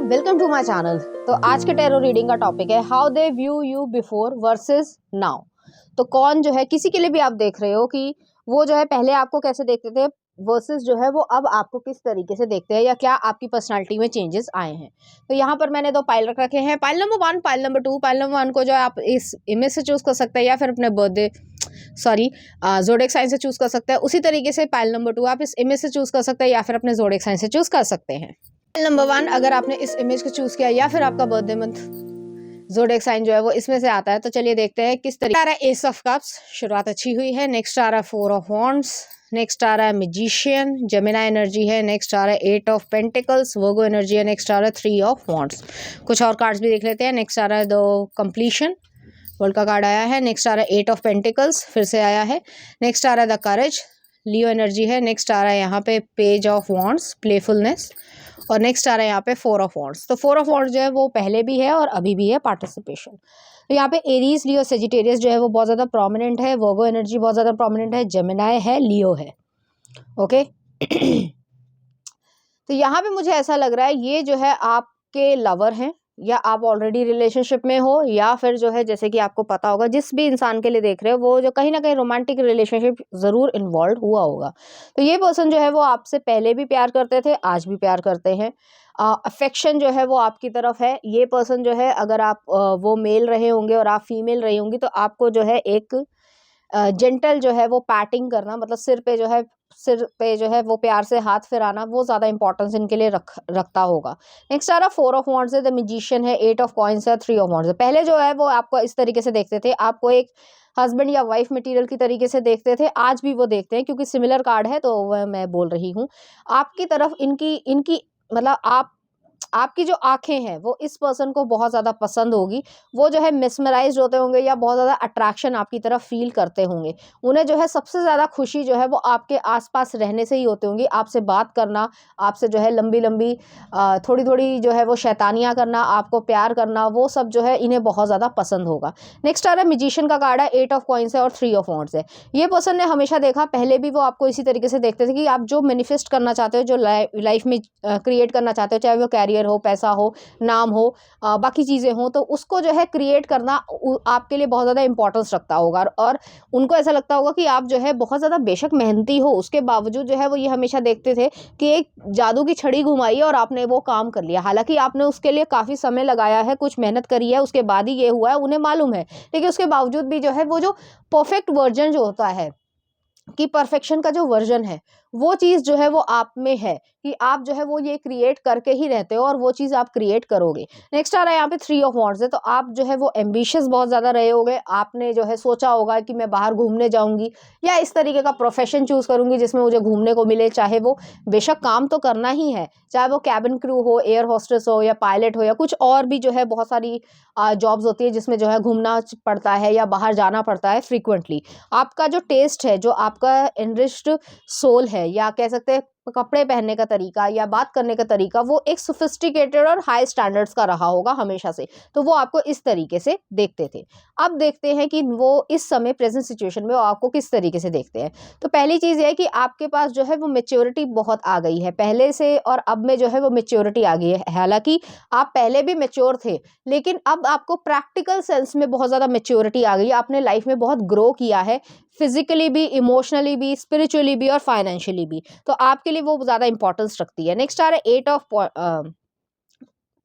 Welcome to my channel. तो आज के टैरो रीडिंग का टॉपिक है how they view you before versus now. तो कौन जो है, किसी के लिए भी आप देख रहे हो कि वो जो है पहले आपको कैसे देखते थे वर्सेस जो है वो अब आपको किस तरीके से देखते हैं, या क्या आपकी पर्सनालिटी में चेंजेस आए हैं। तो यहाँ पर मैंने दो पाइल रख रखे हैं, pile number 1, pile number 2। Pile number 1 को जो है आप इस इमेज से चूज कर सकते हैं या फिर अपने बर्थडे ज़ोडिएक साइन से चूज कर सकते हैं। उसी तरीके से पाइल नंबर 2 आप इस इमेज से चूज कर सकते हैं या फिर अपने ज़ोडिएक साइन से चूज कर सकते हैं। नंबर 1 अगर आपने इस इमेज को चूज किया या फिर आपका बर्थडे मंथ ज़ोडिएक साइन जो है वो इसमें से आता है, तो चलिए देखते हैं किस तरीके। आ रहा है एस ऑफ कप्स, शुरुआत अच्छी हुई है। नेक्स्ट आ रहा है 4 ऑफ वॉन्ड्स। नेक्स्ट आ रहा है मैजिशियन, जेमिनी एनर्जी है। नेक्स्ट आ रहा है 8 ऑफ पेंटिकल्स, वर्गो एनर्जी है। नेक्स्ट आ रहा है 3 ऑफ वॉन्ड्स। कुछ और कार्ड्स भी देख लेते हैं। नेक्स्ट आ रहा है द कंप्लीशन, वर्ल्ड का कार्ड आया है। नेक्स्ट आ रहा है 8 ऑफ पेंटिकल्स, फिर से आया है। नेक्स्ट आ रहा है द करेज, लियो एनर्जी है। नेक्स्ट आ रहा है यहाँ पे पेज ऑफ वॉन्ड्स, प्लेफुलनेस। और नेक्स्ट आ रहा है यहाँ पे 4 ऑफ वॉन्ड्स। तो 4 ऑफ वॉन्ड्स जो है वो पहले भी है और अभी भी है, पार्टिसिपेशन। तो यहाँ पे एरीज, लियो, सेजिटेरियस जो है वो बहुत ज़्यादा प्रोमिनेंट है। वर्गो एनर्जी बहुत ज़्यादा प्रोमिनेंट है। जेमिनी है, लियो है। ओके तो यहाँ पे मुझे ऐसा लग रहा है ये जो है आपके लवर हैं, या आप ऑलरेडी रिलेशनशिप में हो, या फिर जो है जैसे कि आपको पता होगा जिस भी इंसान के लिए देख रहे हो वो जो कहीं ना कहीं रोमांटिक रिलेशनशिप ज़रूर इन्वॉल्व हुआ होगा। तो ये पर्सन जो है वो आपसे पहले भी प्यार करते थे, आज भी प्यार करते हैं। अफेक्शन जो है वो आपकी तरफ है। ये पर्सन जो है, अगर आप वो मेल रहे होंगे और आप फीमेल रही होंगी, तो आपको जो है एक जेंटल जो है वो पैटिंग करना, मतलब सिर पे जो है वो प्यार से हाथ फिराना, वो ज़्यादा इंपॉर्टेंस इनके लिए रखता होगा। नेक्स्ट आ रहा 4 ऑफ वॉन्ड्स है, द मैजिशियन है। 8 ऑफ कॉइंस है, 3 ऑफ वॉन्ड्स है। पहले जो है वो आपको इस तरीके से देखते थे, आपको एक हस्बैंड या वाइफ मटेरियल की तरीके से देखते थे, आज भी वो देखते हैं, क्योंकि सिमिलर कार्ड है तो वह मैं बोल रही हूँ। आपकी तरफ इनकी इनकी मतलब आपकी जो आंखें हैं वो इस पर्सन को बहुत ज़्यादा पसंद होगी। वो जो है मिसमराइज्ड होते होंगे या बहुत ज़्यादा अट्रैक्शन आपकी तरफ फील करते होंगे। उन्हें जो है सबसे ज़्यादा खुशी जो है वो आपके आसपास रहने से ही होती होंगी। आपसे बात करना, आपसे जो है लंबी लंबी थोड़ी थोड़ी जो है वो शैतानियाँ करना, आपको प्यार करना, वो सब जो है इन्हें बहुत ज़्यादा पसंद होगा। नेक्स्ट आ रहा है मैजिशियन का कार्ड है, 8 ऑफ कॉइंस है और 3 ऑफ वॉन्ड्स है। ये पर्सन ने हमेशा देखा, पहले भी वो आपको इसी तरीके से देखते थे कि आप जो मैनिफेस्ट करना चाहते हो, जो लाइफ में क्रिएट करना चाहते हो, चाहे वो कैरियर हो, पैसा हो, नाम हो, बाकी चीज़ें हो, तो उसको जो है क्रिएट करना आपके लिए बहुत ज़्यादा इंपॉर्टेंस रखता होगा। और उनको ऐसा लगता होगा कि आप जो है बहुत ज़्यादा बेशक मेहनती हो, उसके बावजूद जो है वो ये हमेशा देखते थे कि एक जादू की छड़ी घुमाई और आपने वो काम कर लिया। हालांकि आपने उसके लिए काफ़ी समय लगाया है, कुछ मेहनत करी है, उसके बाद ही ये हुआ है, उन्हें मालूम है। लेकिन उसके बावजूद भी जो है वो जो परफेक्ट वर्जन जो होता है, कि परफेक्शन का जो वर्जन है, वो चीज़ जो है वो आप में है, कि आप जो है वो ये क्रिएट करके ही रहते हो और वो चीज़ आप क्रिएट करोगे। नेक्स्ट आ रहा है यहाँ पे 3 ऑफ वॉन्ड्स है, तो आप जो है वो एम्बिशियस बहुत ज़्यादा रहे होगे। आपने जो है सोचा होगा कि मैं बाहर घूमने जाऊंगी या इस तरीके का प्रोफेशन चूज़ करूंगी जिसमें मुझे घूमने को मिले, चाहे वो बेशक काम तो करना ही है, चाहे वो कैबिन क्रू हो, एयर होस्टेस हो, या पायलट हो, या कुछ और भी जो है बहुत सारी जॉब्स होती है जिसमें जो है घूमना पड़ता है या बाहर जाना पड़ता है फ्रीक्वेंटली। आपका जो टेस्ट है, जो आपका एनरिच्ड सोल है, या कह सकते हैं कपड़े पहनने का तरीका या बात करने का तरीका, वो एक सोफिस्टिकेटेड और हाई स्टैंडर्ड्स का रहा होगा हमेशा से। तो वो आपको इस तरीके से देखते थे। अब देखते हैं कि वो इस समय प्रेजेंट सिचुएशन में वो आपको किस तरीके से देखते हैं। तो पहली चीज़ ये है कि आपके पास जो है वो मेच्योरिटी बहुत आ गई है पहले से, और अब में जो है वो मेच्योरिटी आ गई है। हालांकि आप पहले भी मेच्योर थे, लेकिन अब आपको प्रैक्टिकल सेंस में बहुत ज़्यादा मेच्योरिटी आ गई है। आपने लाइफ में बहुत ग्रो किया है, फिजिकली भी, इमोशनली भी, स्पिरिचुअली भी और फाइनेंशियली भी। तो आपके लिए वो ज़्यादा इंपॉर्टेंस रखती है। नेक्स्ट आ रहा है 8 ऑफ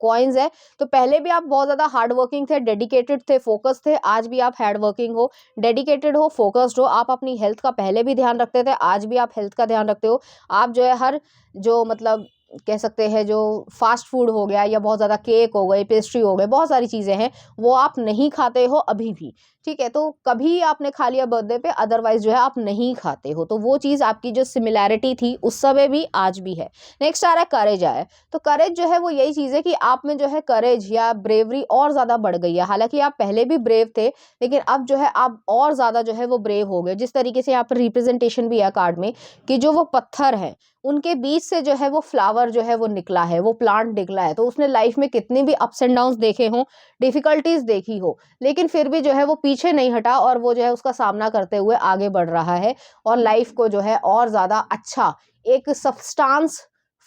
कॉइन्स है, तो पहले भी आप बहुत ज़्यादा हार्ड वर्किंग थे, डेडिकेटेड थे, फोकस थे। आज भी आप हार्ड वर्किंग हो, डेडिकेटेड हो, फोकस्ड हो। आप अपनी हेल्थ का पहले भी ध्यान रखते थे, आज भी आप हेल्थ का ध्यान रखते हो। आप जो है हर जो मतलब कह सकते हैं जो फास्ट फूड हो गया, या बहुत ज़्यादा केक हो गई, पेस्ट्री हो गई, बहुत सारी चीज़ें हैं, वो आप नहीं खाते हो अभी भी। ठीक है, तो कभी आपने खा लिया बर्थडे पे, अदरवाइज जो है आप नहीं खाते हो। तो वो चीज़ आपकी जो सिमिलैरिटी थी उस समय भी आज भी है। नेक्स्ट आ रहा है करेज आया, तो करेज जो है वो यही चीज़ है कि आप में जो है करेज या ब्रेवरी और ज़्यादा बढ़ गई है। हालांकि आप पहले भी ब्रेव थे, लेकिन अब जो है आप और ज़्यादा जो है वो ब्रेव हो गए। जिस तरीके से यहाँ पर रिप्रेजेंटेशन भी है कार्ड में, कि जो वो पत्थर है उनके बीच से जो है वो फ्लावर जो है वो निकला है, वो प्लांट निकला है। तो उसने लाइफ में कितनी भी अप्स एंड डाउन्स देखे हों, डिफिकल्टीज देखी हो, लेकिन फिर भी जो है वो पीछे नहीं हटा, और वो जो है उसका सामना करते हुए आगे बढ़ रहा है, और लाइफ को जो है और ज़्यादा अच्छा, एक सब्सटेंस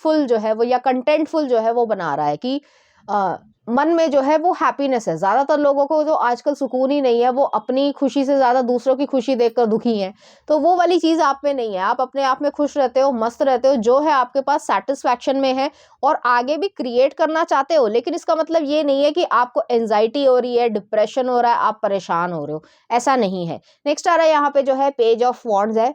फुल जो है वो, या कंटेंटफुल जो है वो बना रहा है। कि मन में जो है वो हैप्पीनेस है। ज़्यादातर लोगों को जो आजकल सुकून ही नहीं है, वो अपनी खुशी से ज़्यादा दूसरों की खुशी देखकर दुखी हैं। तो वो वाली चीज़ आप में नहीं है, आप अपने आप में खुश रहते हो, मस्त रहते हो, जो है आपके पास सैटिस्फैक्शन में है और आगे भी क्रिएट करना चाहते हो। लेकिन इसका मतलब ये नहीं है कि आपको एंग्जायटी हो रही है, डिप्रेशन हो रहा है, आप परेशान हो रहे हो, ऐसा नहीं है। नेक्स्ट आ रहा है यहाँ पे जो है पेज ऑफ वॉन्ड्स है,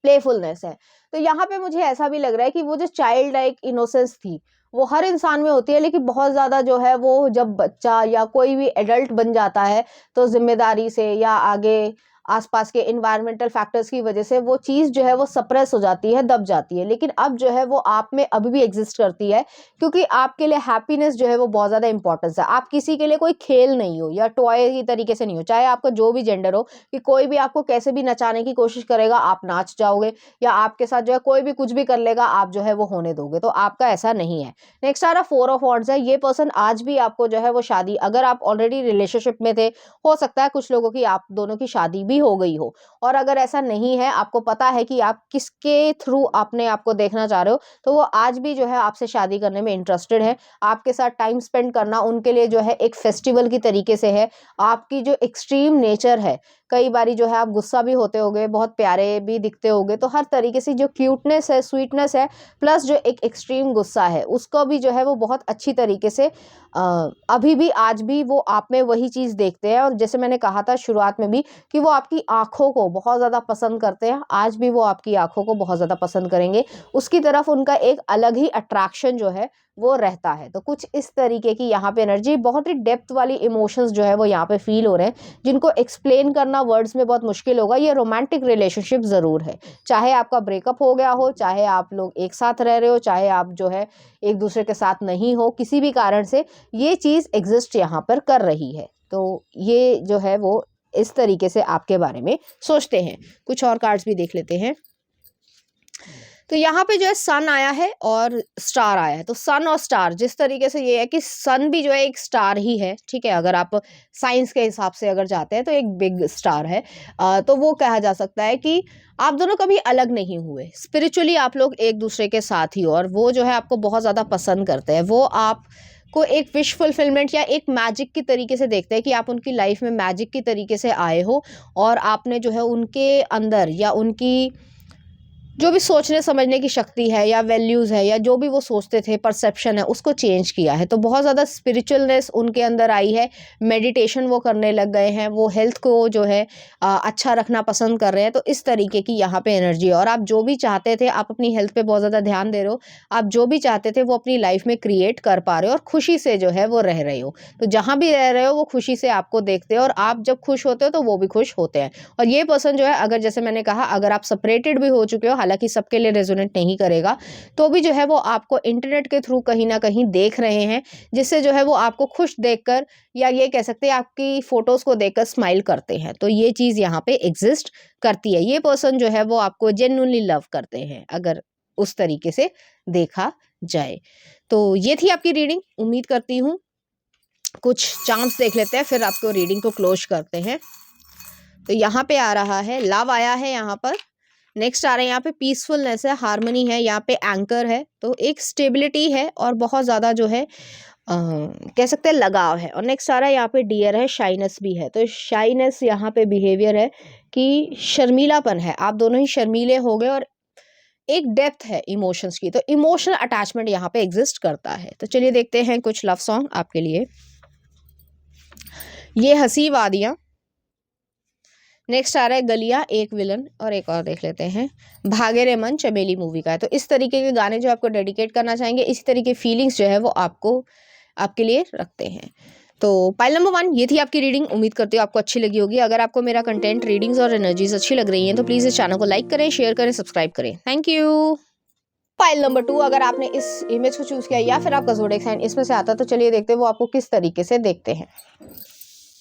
प्लेफुलनेस है। तो यहाँ पे मुझे ऐसा भी लग रहा है कि वो जो चाइल्ड लाइक इनोसेंस थी, वो हर इंसान में होती है, लेकिन बहुत ज़्यादा जो है वो जब बच्चा या कोई भी एडल्ट बन जाता है, तो ज़िम्मेदारी से या आगे आसपास के इन्वायरमेंटल फैक्टर्स की वजह से वो चीज़ जो है वो सप्रेस हो जाती है, दब जाती है। लेकिन अब जो है वो आप में अभी भी एग्जिस्ट करती है, क्योंकि आपके लिए हैप्पीनेस जो है वो बहुत ज़्यादा इंपॉर्टेंस है। आप किसी के लिए कोई खेल नहीं हो या टॉय की तरीके से नहीं हो, चाहे आपका जो भी जेंडर हो, कि कोई भी आपको कैसे भी नचाने की कोशिश करेगा, आप नाच जाओगे, या आपके साथ जो है कोई भी कुछ भी कर लेगा, आप जो है वो होने दोगे। तो आपका ऐसा नहीं है। नेक्स्ट आ रहा 4 ऑफ वॉन्ड्स है। ये पर्सन आज भी आपको जो है वो शादी, अगर आप ऑलरेडी रिलेशनशिप में थे, हो सकता है कुछ लोगों की आप दोनों की शादी भी हो गई हो, और अगर ऐसा नहीं है, आपको पता है कि आप किसके थ्रू अपने आप को देखना चाह रहे हो, तो वो आज भी जो है आपसे शादी करने में इंटरेस्टेड है। आपके साथ टाइम स्पेंड करना उनके लिए जो है एक फेस्टिवल की तरीके से है। आपकी जो एक्सट्रीम नेचर है, कई बारी जो है आप गुस्सा भी होते होगे, बहुत प्यारे भी दिखते होगे, तो हर तरीके से जो क्यूटनेस है, स्वीटनेस है, प्लस जो एक एक्सट्रीम गुस्सा है, उसको भी जो है वो बहुत अच्छी तरीके से अभी भी आज भी वो आप में वही चीज़ देखते हैं। और जैसे मैंने कहा था शुरुआत में भी कि वो आपकी आँखों को बहुत ज़्यादा पसंद करते हैं, आज भी वो आपकी आँखों को बहुत ज़्यादा पसंद करेंगे। उसकी तरफ उनका एक अलग ही अट्रैक्शन जो है वो रहता है। तो कुछ इस तरीके की यहाँ पे एनर्जी, बहुत ही डेप्थ वाली इमोशंस जो है वो यहाँ पे फील हो रहे हैं, जिनको एक्सप्लेन करना वर्ड्स में बहुत मुश्किल होगा। ये रोमांटिक रिलेशनशिप ज़रूर है, चाहे आपका ब्रेकअप हो गया हो, चाहे आप लोग एक साथ रह रहे हो, चाहे आप जो है एक दूसरे के साथ नहीं हो, किसी भी कारण से ये चीज़ एग्जिस्ट यहाँ पर कर रही है। तो ये जो है वो इस तरीके से आपके बारे में सोचते हैं। कुछ और कार्ड्स भी देख लेते हैं। तो यहाँ पे जो है सन आया है और स्टार आया है। तो सन और स्टार, जिस तरीके से ये है कि सन भी जो है एक स्टार ही है, ठीक है, अगर आप साइंस के हिसाब से अगर जाते हैं तो एक बिग स्टार है। तो वो कहा जा सकता है कि आप दोनों कभी अलग नहीं हुए, स्पिरिचुअली आप लोग एक दूसरे के साथ ही हो, और वो जो है आपको बहुत ज़्यादा पसंद करते हैं। वो आप को एक विश फुलफिलमेंट या एक मैजिक की तरीके से देखते हैं कि आप उनकी लाइफ में मैजिक की तरीके से आए हो, और आपने जो है उनके अंदर या उनकी जो भी सोचने समझने की शक्ति है या वैल्यूज़ है या जो भी वो सोचते थे, परसेप्शन है, उसको चेंज किया है। तो बहुत ज़्यादा स्पिरिचुअलनेस उनके अंदर आई है, मेडिटेशन वो करने लग गए हैं, वो हेल्थ को जो है अच्छा रखना पसंद कर रहे हैं। तो इस तरीके की यहाँ पे एनर्जी है। और आप जो भी चाहते थे, आप अपनी हेल्थ पे बहुत ज़्यादा ध्यान दे रहे हो, आप जो भी चाहते थे वो अपनी लाइफ में क्रिएट कर पा रहे हो, और खुशी से जो है वो रह रहे हो। तो जहाँ भी रह रहे हो वो खुशी से आपको देखते हैं, और आप जब खुश होते हो तो वो भी खुश होते हैं। और ये पर्सन जो है, अगर जैसे मैंने कहा, अगर आप सेपरेटेड भी हो चुके हो, हालांकि सबके लिए रेजोनेट नहीं करेगा, तो भी जो है वो आपको इंटरनेट के थ्रू कहीं ना कहीं देख रहे हैं, जिससे जो है वो आपको खुश देखकर, या ये कह सकते हैं आपकी फोटोज को देखकर स्माइल करते हैं। तो ये चीज़ यहाँ पे एग्जिस्ट करती है। ये पर्सन जो है वो आपको जेन्युइनली लव करते हैं, अगर उस तरीके से देखा जाए। तो ये थी आपकी रीडिंग। उम्मीद करती हूँ कुछ चांस देख लेते हैं, फिर आपको रीडिंग को क्लोज करते हैं। तो यहाँ पे आ रहा है लव, आया है यहाँ पर। नेक्स्ट आ रहा है यहाँ पे पीसफुलनेस है, हार्मनी है, यहाँ पे एंकर है, तो एक स्टेबिलिटी है, और बहुत ज़्यादा जो है कह सकते हैं लगाव है। और नेक्स्ट आ रहा है यहाँ पे डियर है, शाइनेस भी है। तो शाइनेस यहाँ पे बिहेवियर है कि शर्मीलापन है, आप दोनों ही शर्मीले हो गए, और एक डेप्थ है इमोशंस की। तो इमोशनल अटैचमेंट यहाँ पे एग्जिस्ट करता है। तो चलिए देखते हैं कुछ लव सॉन्ग आपके लिए। ये हंसी वादियाँ। नेक्स्ट आ रहा है गलिया, एक विलन, और एक और देख लेते हैं भागे रे मन, चमेली मूवी का है। तो इस तरीके के गाने जो आपको डेडिकेट करना चाहेंगे, इसी तरीके फीलिंग्स जो है वो आपको आपके लिए रखते हैं। तो पाइल नंबर 1, ये थी आपकी रीडिंग। उम्मीद करती हूँ आपको अच्छी लगी होगी। अगर आपको मेरा कंटेंट, रीडिंग्स और एनर्जीज अच्छी लग रही हैं तो प्लीज़ इस चैनल को लाइक करें, शेयर करें, सब्सक्राइब करें। Thank you. पाइल नंबर 2, अगर आपने इस इमेज को चूज किया या फिर आपका ज़ोडिएक साइन इसमें से आता, तो चलिए देखते हैं वो आपको किस तरीके से देखते हैं।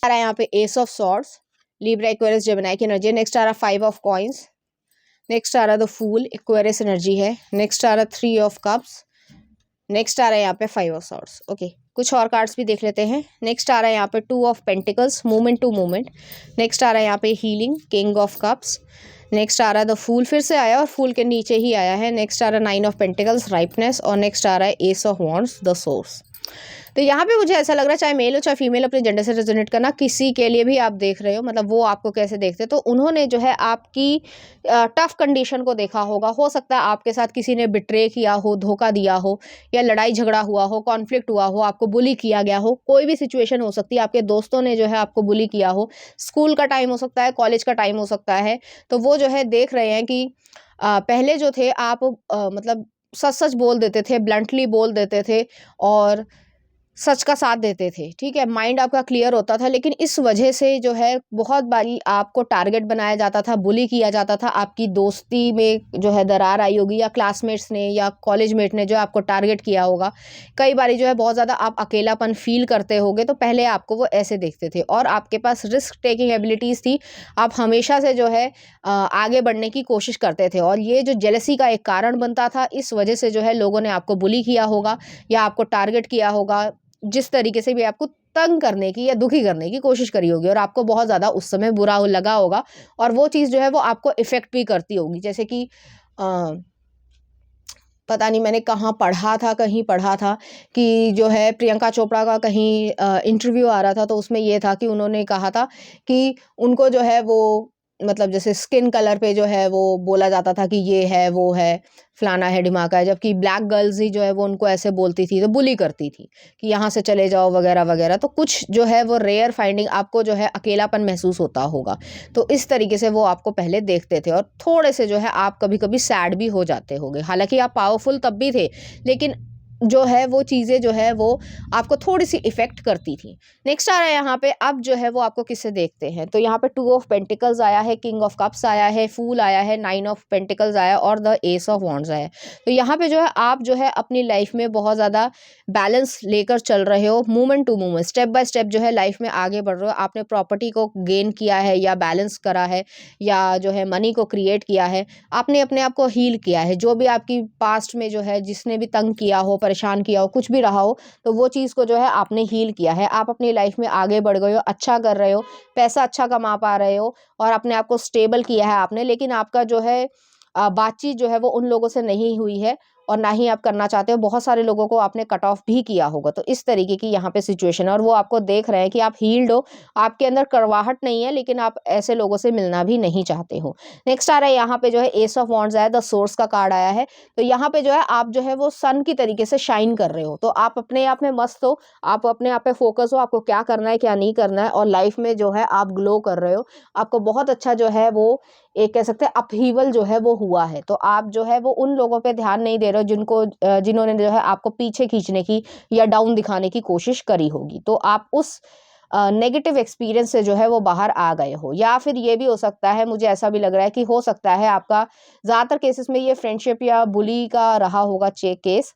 आ रहा है यहाँ पे S of swords, Libra, Aquarius, Gemini की एनर्जी। नेक्स्ट आ रहा 5 ऑफ कॉइंस। नेक्स्ट आ रहा द फूल, एक्वेरियस एनर्जी है। नेक्स्ट आ रहा 3 ऑफ कप्स। नेक्स्ट आ रहा है यहाँ पे 5 ऑफ सॉर्ड्स। ओके, कुछ और कार्ड्स भी देख लेते हैं। नेक्स्ट आ रहा है यहाँ पे 2 of pentacles, movement to movement. Next आ रहा है यहाँ पे healing, king of cups. Next आ रहा है द फूल, फिर से आया और फूल के नीचे ही आया है। नेक्स्ट आ रहा है 9 ऑफ पेंटिकल्स, राइपनेस। और नेक्स्ट आ रहा है S of wands, the source. तो यहाँ पे मुझे ऐसा लग रहा है, चाहे मेल हो चाहे फीमेल, अपने जेंडर से रेजोनेट करना, किसी के लिए भी आप देख रहे हो, मतलब वो आपको कैसे देखते हैं। तो उन्होंने जो है आपकी टफ कंडीशन को देखा होगा। हो सकता है आपके साथ किसी ने बिट्रे किया हो, धोखा दिया हो, या लड़ाई झगड़ा हुआ हो, कॉन्फ्लिक्ट हुआ हो, आपको बुली किया गया हो, कोई भी सिचुएशन हो सकती है। आपके दोस्तों ने जो है आपको बुली किया हो, स्कूल का टाइम हो सकता है, कॉलेज का टाइम हो सकता है। तो वो जो है देख रहे हैं कि पहले जो थे आप मतलब सच-सच बोल देते थे, ब्लंटली बोल देते थे और सच का साथ देते थे, ठीक है? माइंड आपका क्लियर होता था, लेकिन इस वजह से जो है बहुत बारी आपको टारगेट बनाया जाता था, बुली किया जाता था। आपकी दोस्ती में जो है दरार आई होगी, या क्लासमेट्स ने या कॉलेजमेट ने जो आपको टारगेट किया होगा। कई बारी जो है बहुत ज़्यादा आप अकेलापन फ़ील करते होगे, तो पहले आपको वो ऐसे देखते थे और आपके पास रिस्क टेकिंग एबिलिटीज़ थी। आप हमेशा से जो है आगे बढ़ने की कोशिश करते थे, और ये जो जेलसी का एक कारण बनता था, इस वजह से जो है लोगों ने आपको बुली किया होगा या आपको टारगेट किया होगा। जिस तरीके से भी आपको तंग करने की या दुखी करने की कोशिश करी होगी, और आपको बहुत ज़्यादा उस समय बुरा लगा होगा, और वो चीज़ जो है वो आपको इफ़ेक्ट भी करती होगी। जैसे कि पता नहीं मैंने कहाँ पढ़ा था, कहीं पढ़ा था कि जो है प्रियंका चोपड़ा का कहीं इंटरव्यू आ रहा था, तो उसमें ये था कि उन्होंने कहा था कि उनको जो है वो मतलब जैसे स्किन कलर पे जो है वो बोला जाता था कि ये है, वो है, फलाना है, ढिमाका है, जबकि ब्लैक गर्ल्स ही जो है वो उनको ऐसे बोलती थी, तो बुली करती थी कि यहाँ से चले जाओ वगैरह वगैरह। तो कुछ जो है वो रेयर फाइंडिंग, आपको जो है अकेलापन महसूस होता होगा। तो इस तरीके से वो आपको पहले देखते थे, और थोड़े से जो है आप कभी-कभी सैड भी हो जाते होंगे। हालाँकि आप पावरफुल तब भी थे, लेकिन जो है वो चीज़ें जो है वो आपको थोड़ी-सी इफ़ेक्ट करती थी। नेक्स्ट आ रहा है यहाँ पे, अब जो है वो आपको किससे देखते हैं। तो यहाँ पे 2 ऑफ पेंटिकल्स आया है, किंग ऑफ कप्स आया है, फूल आया है, 9 ऑफ पेंटिकल्स आया है, और द एस ऑफ वॉन्ड्स आया है। तो यहाँ पे जो है आप जो है अपनी लाइफ़ में बहुत ज़्यादा बैलेंस लेकर चल रहे हो, moment to moment, step by step जो है लाइफ़ में आगे बढ़ रहे हो। आपने प्रॉपर्टी को गेन किया है या बैलेंस करा है, या जो है मनी को क्रिएट किया है। आपने अपने आप को हील किया है। जो भी आपकी पास्ट में जो है जिसने भी तंग किया हो, परेशान किया हो, कुछ भी रहा हो, तो वो चीज़ को जो है आपने हील किया है। आप अपनी लाइफ़ में आगे बढ़ गए हो, अच्छा कर रहे हो, पैसा अच्छा कमा पा रहे हो, और अपने आप को स्टेबल किया है आपने। लेकिन आपका जो है बातचीत जो है वो उन लोगों से नहीं हुई है, और ना ही आप करना चाहते हो। बहुत सारे लोगों को आपने कट ऑफ भी किया होगा। तो इस तरीके की यहाँ पे सिचुएशन है, और वो आपको देख रहे हैं कि आप हील्ड हो, आपके अंदर कड़वाहट नहीं है, लेकिन आप ऐसे लोगों से मिलना भी नहीं चाहते हो। नेक्स्ट आ रहा है यहाँ पे जो है एस ऑफ वॉन्ड्स आया, द सोर्स का कार्ड आया है। तो यहाँ पे जो है आप जो है वो सन की तरीके से शाइन कर रहे हो। तो आप अपने आप में मस्त हो, आप अपने आप पे फोकस हो, आपको क्या करना है क्या नहीं करना है, और लाइफ में जो है आप ग्लो कर रहे हो। आपको बहुत अच्छा जो है वो एक कह सकते हैं अपहीवल जो है वो हुआ है। तो आप जो है वो उन लोगों पे ध्यान नहीं दे रहे हो जिनको जिन्होंने जो है आपको पीछे खींचने की या डाउन दिखाने की कोशिश करी होगी। तो आप उस नेगेटिव एक्सपीरियंस से जो है वो बाहर आ गए हो। या फिर ये भी हो सकता है, मुझे ऐसा भी लग रहा है कि हो सकता है आपका ज़्यादातर केसेस में ये फ्रेंडशिप या बुली का रहा होगा केस,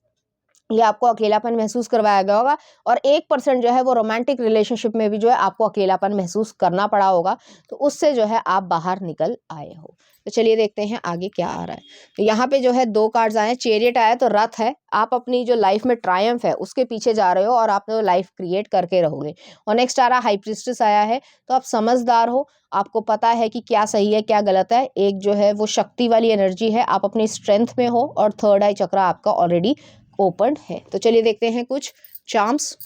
या आपको अकेलापन महसूस करवाया गया होगा, और 1% जो है वो रोमांटिक रिलेशनशिप में भी जो है आपको अकेलापन महसूस करना पड़ा होगा। तो उससे जो है आप बाहर निकल आए हो। तो चलिए देखते हैं आगे क्या आ रहा है। तो यहाँ पे जो है 2 कार्ड्स आए हैं, चैरियट आया, तो रथ है। आप अपनी जो लाइफ में ट्रायम्फ है उसके पीछे जा रहे हो, और आप लाइफ क्रिएट करके रहोगे। और नेक्स्ट आ रहा हाई प्रीस्टेस आया है। तो आप समझदार हो, आपको पता है कि क्या सही है क्या गलत है। एक जो है वो शक्ति वाली एनर्जी है, आप अपनी स्ट्रेंथ में हो, और थर्ड आई चक्रा आपका ऑलरेडी ओपन है। तो चलिए देखते हैं कुछ चार्म्स।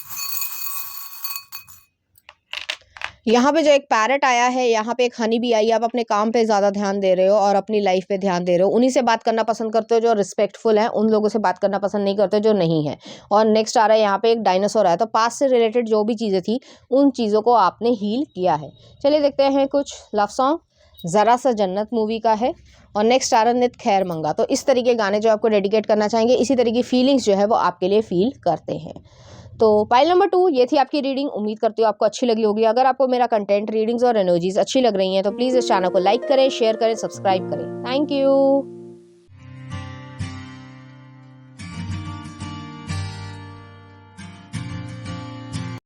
यहाँ पे जो एक पैरट आया है, यहाँ पे एक हनी भी आई है। आप अपने काम पे ज़्यादा ध्यान दे रहे हो और अपनी लाइफ पे ध्यान दे रहे हो। उन्हीं से बात करना पसंद करते हो जो रिस्पेक्टफुल हैं, उन लोगों से बात करना पसंद नहीं करते जो नहीं है। और नेक्स्ट आ रहा है यहाँ पे एक डायनासोर आया। तो पास्ट से रिलेटेड जो भी चीज़ें थी, उन चीज़ों को आपने हील किया है। चलिए देखते हैं कुछ लव सॉन्ग। ज़रा सा जन्नत मूवी का है। और नेक्स्ट आ रहा है नित खैर मंगा। तो इस तरीके गाने जो आपको डेडिकेट करना चाहेंगे, इसी तरह की फीलिंग्स जो है वो आपके लिए फील करते हैं। तो पाइल नंबर 2 ये थी आपकी रीडिंग। उम्मीद करती हूँ आपको अच्छी लगी होगी। अगर आपको मेरा कंटेंट, रीडिंग्स और एनर्जीज अच्छी लग रही हैं, तो प्लीज़ इस चैनल को लाइक करें, शेयर करें, सब्सक्राइब करें। Thank you.